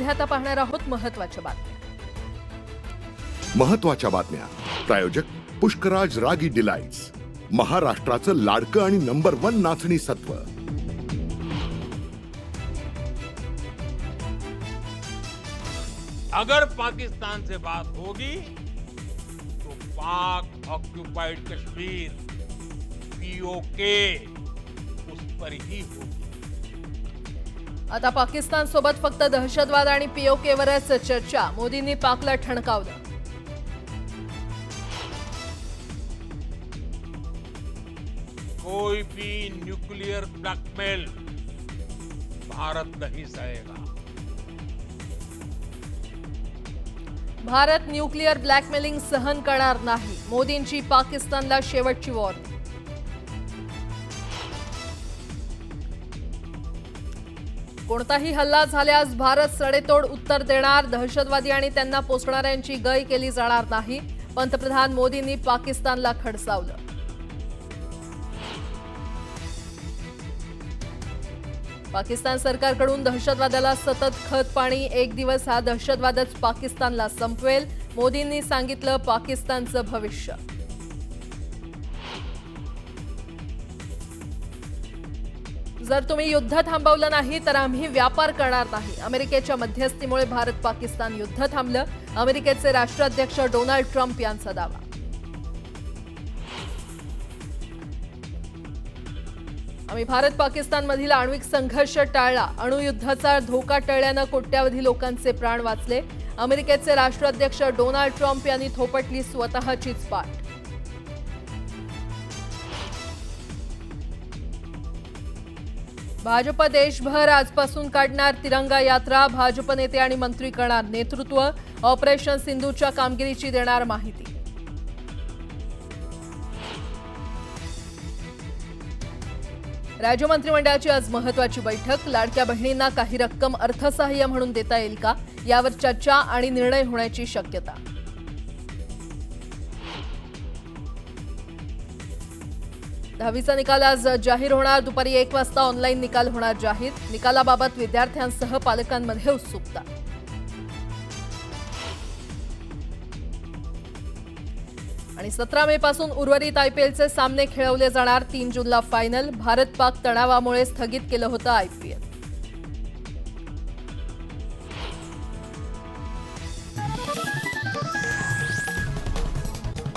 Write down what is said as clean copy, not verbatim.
मध्ये आता पाहणार आहोत महत्त्वाच्या बातम्या. महत्त्वाच्या बातम्या. प्रायोजक पुष्कराज रागी डिलाइट्स, महाराष्ट्राचं लाडकं आणि नंबर 1 नाचणी सत्व. अगर पाकिस्तान से बात होगी तो पाक ऑक्युपाइड कश्मीर पीओके उस पर ही होगी. आता पाकिस्तान सोबत फक्त दहशतवाद आणि पीओकेवरच चर्चा. मोदींनी पाकला ठणकावलं. कोई भी न्यूक्लियर ब्लैकमेल भारत नहीं सहेगा. भारत न्यूक्लिअर ब्लॅकमेलिंग सहन करणार नाही. मोदींची पाकिस्तानला शेवटची वॉर्निंग. कोणताही हल्ला झाल्यास भारत सडेतोड उत्तर देणार. दहशतवादी आणि त्यांना पोसणाऱ्यांची गय केली जाणार नाही. पंतप्रधान मोदींनी पाकिस्तानला खडसावलं. पाकिस्तान सरकारकडून दहशतवादाला सतत खतपाणी. एक दिवस हा दहशतवादच पाकिस्तानला संपवेल. मोदींनी सांगितलं पाकिस्तानचं भविष्य. जर तुम्ही युद्ध थांबवलं नाही तर आम्ही व्यापार करणार नाही. अमेरिकेच्या मध्यस्थीमुळे भारत पाकिस्तान युद्ध थांबलं. अमेरिकेचे राष्ट्राध्यक्ष डोनाल्ड ट्रम्प यांचा दावा. आम्ही भारत पाकिस्तानमधील आण्विक संघर्ष टाळला. अणुयुद्धाचा धोका टळल्यानं कोट्यावधी लोकांचे प्राण वाचले. अमेरिकेचे राष्ट्राध्यक्ष डोनाल्ड ट्रम्प यांनी थोपटली स्वतःचीच पाठ. भाजप देशभर आजपासून काढणार तिरंगा यात्रा. भाजप नेते आणि मंत्री करणार नेतृत्व. ऑपरेशन सिंधूच्या कामगिरीची देणार माहिती. राज्य मंत्रिमंडळाची आज महत्त्वाची बैठक. लाडक्या बहिणींना काही रक्कम अर्थसहाय्य म्हणून देता येईल का, यावर चर्चा आणि निर्णय होण्याची शक्यता. दहावीचा निकाल आज जाहीर होणार. दुपारी 1 वाजता ऑनलाईन निकाल होणार जाहीर. निकालाबाबत विद्यार्थ्यांसह पालकांमध्ये उत्सुकता. आणि 17 मे पासून उर्वरित आयपीएलचे सामने खेळवले जाणार. 3 जूनला फायनल. भारत पाक तणावामुळे स्थगित केलं होतं आयपीएल.